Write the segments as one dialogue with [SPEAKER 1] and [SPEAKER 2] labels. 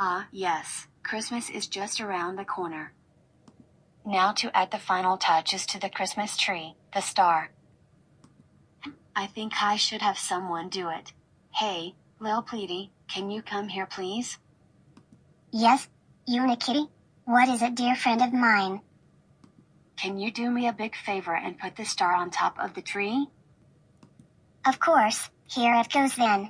[SPEAKER 1] Ah, yes, Christmas is just around the corner. Now to add the final touches to the Christmas tree, the star. I think I should have someone do it. Hey, Lil'Petey, can you come here please?
[SPEAKER 2] Yes, Unikitty? What is it, dear friend of mine?
[SPEAKER 1] Can you do me a big favor and put the star on top of the tree?
[SPEAKER 2] Of course, here it goes then.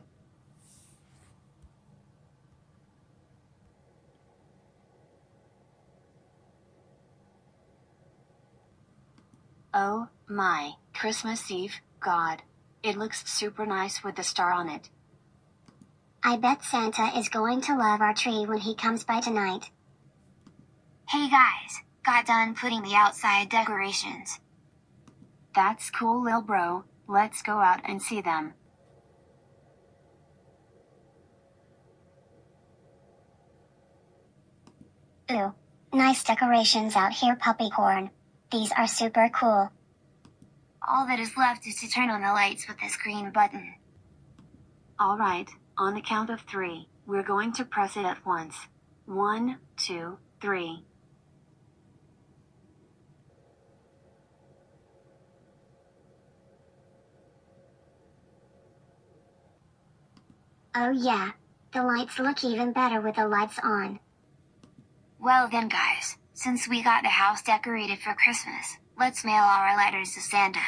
[SPEAKER 1] Oh, my, Christmas Eve, God. It looks super nice with the star on it.
[SPEAKER 2] I bet Santa is going to love our tree when he comes by tonight.
[SPEAKER 3] Hey guys, got done putting the outside decorations.
[SPEAKER 1] That's cool, lil bro. Let's go out and see them.
[SPEAKER 2] Ooh, nice decorations out here, Puppycorn. These are super cool.
[SPEAKER 3] All that is left is to turn on the lights with this green button.
[SPEAKER 1] Alright, on the count of 3, we're going to press it at once. 1, 2, 3.
[SPEAKER 2] Oh yeah, the lights look even better with the lights on.
[SPEAKER 3] Well then guys, since we got the house decorated for Christmas, let's mail our letters to Santa.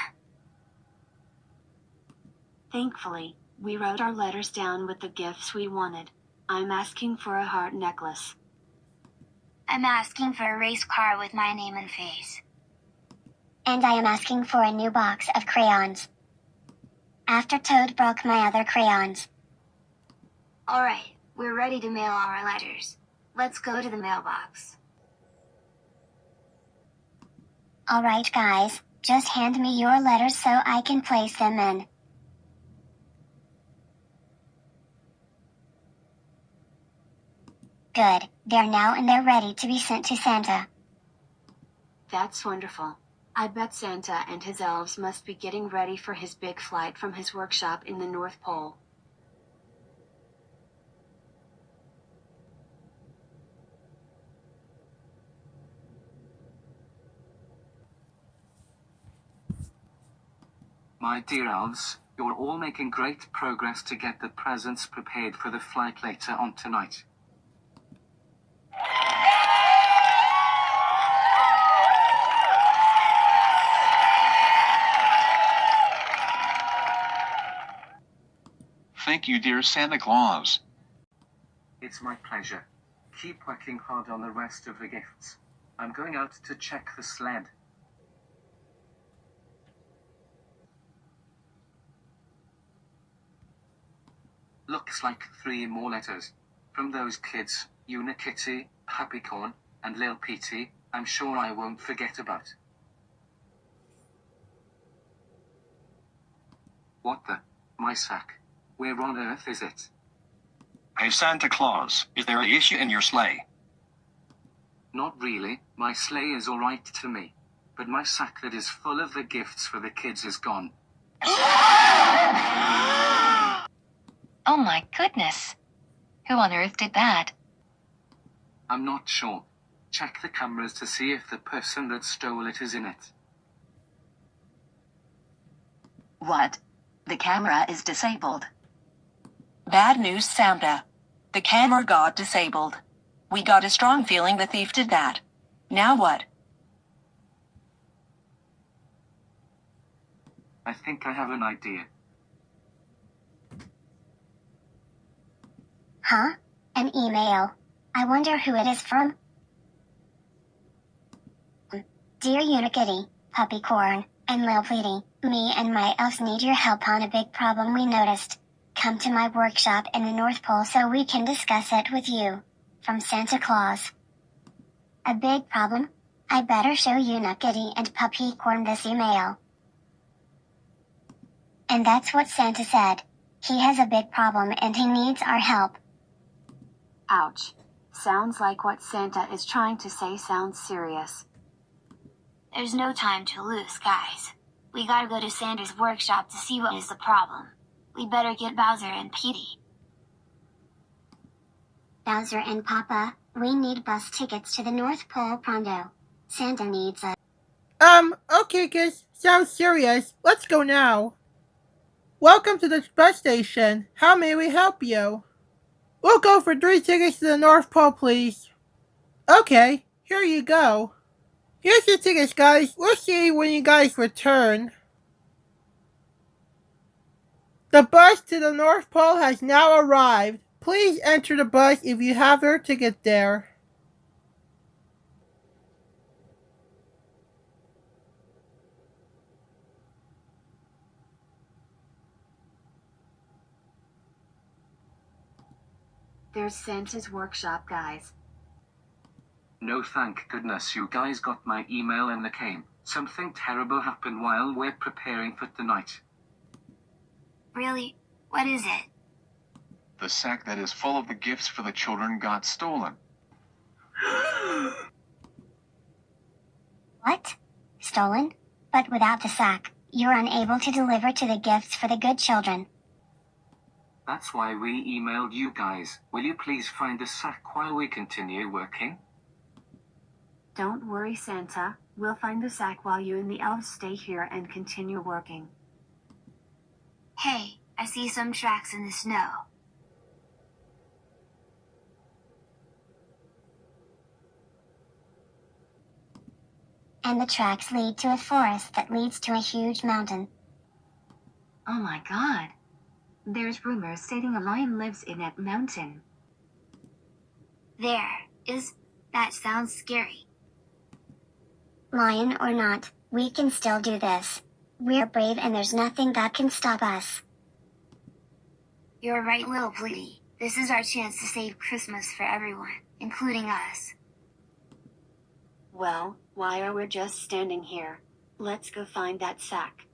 [SPEAKER 1] Thankfully, we wrote our letters down with the gifts we wanted. I'm asking for a heart necklace.
[SPEAKER 3] I'm asking for a race car with my name and face.
[SPEAKER 2] And I am asking for a new box of crayons. After Toad broke my other crayons.
[SPEAKER 3] Alright, we're ready to mail our letters. Let's go to the mailbox.
[SPEAKER 2] Alright guys, just hand me your letters so I can place them in. Good, they're now and they're ready to be sent to Santa.
[SPEAKER 1] That's wonderful. I bet Santa and his elves must be getting ready for his big flight from his workshop in the North Pole.
[SPEAKER 4] My dear elves, you're all making great progress to get the presents prepared for the flight later on tonight.
[SPEAKER 5] Thank you, dear Santa Claus.
[SPEAKER 4] It's my pleasure. Keep working hard on the rest of the gifts. I'm going out to check the sled. Looks like 3 more letters. From those kids, Unikitty, Puppycorn, and Lil'Petey, I'm sure I won't forget about. What the? My sack. Where on earth is it?
[SPEAKER 5] Hey Santa Claus, is there an issue in your sleigh?
[SPEAKER 4] Not really, my sleigh is alright to me. But my sack that is full of the gifts for the kids is gone.
[SPEAKER 1] Oh my goodness! Who on earth did that?
[SPEAKER 4] I'm not sure. Check the cameras to see if the person that stole it is in it.
[SPEAKER 6] What? The camera is disabled. Bad news, Santa. The camera got disabled. We got a strong feeling the thief did that. Now what?
[SPEAKER 4] I think I have an idea.
[SPEAKER 2] Huh? An email. I wonder who it is from. Dear Unikitty, Puppycorn, and Lil'Petey, me and my elves need your help on a big problem we noticed. Come to my workshop in the North Pole so we can discuss it with you. From Santa Claus. A big problem? I better show Unikitty and Puppycorn this email. And that's what Santa said. He has a big problem and he needs our help.
[SPEAKER 1] Ouch. Sounds like what Santa is trying to say sounds serious.
[SPEAKER 3] There's no time to lose, guys. We gotta go to Santa's workshop to see what is the problem. We better get Bowser and Petey.
[SPEAKER 2] Bowser and Papa, we need bus tickets to the North Pole pronto. Santa needs us.
[SPEAKER 7] Okay, kids. Sounds serious. Let's go now. Welcome to the bus station. How may we help you? We'll go for 3 tickets to the North Pole, please. Okay, here you go. Here's your tickets, guys. We'll see you when you guys return. The bus to the North Pole has now arrived. Please enter the bus if you have your ticket there.
[SPEAKER 1] There's Santa's workshop, guys.
[SPEAKER 4] No, thank goodness you guys got my email and came. Something terrible happened while we're preparing for tonight.
[SPEAKER 3] Really? What is it?
[SPEAKER 5] The sack that is full of the gifts for the children got stolen.
[SPEAKER 2] What? Stolen? But without the sack, you're unable to deliver to the gifts for the good children.
[SPEAKER 4] That's why we emailed you guys. Will you please find the sack while we continue working?
[SPEAKER 1] Don't worry, Santa. We'll find the sack while you and the elves stay here and continue working.
[SPEAKER 3] Hey, I see some tracks in the snow.
[SPEAKER 2] And the tracks lead to a forest that leads to a huge mountain.
[SPEAKER 1] Oh my god. There's rumors stating a lion lives in that mountain.
[SPEAKER 3] That sounds scary.
[SPEAKER 2] Lion or not, we can still do this. We're brave and there's nothing that can stop us.
[SPEAKER 3] You're right, Lil'Petey. This is our chance to save Christmas for everyone, including us.
[SPEAKER 1] Well, why are we just standing here? Let's go find that sack.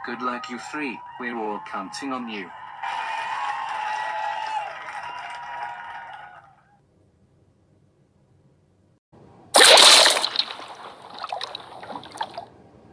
[SPEAKER 4] Good luck, you three. We're all counting on you.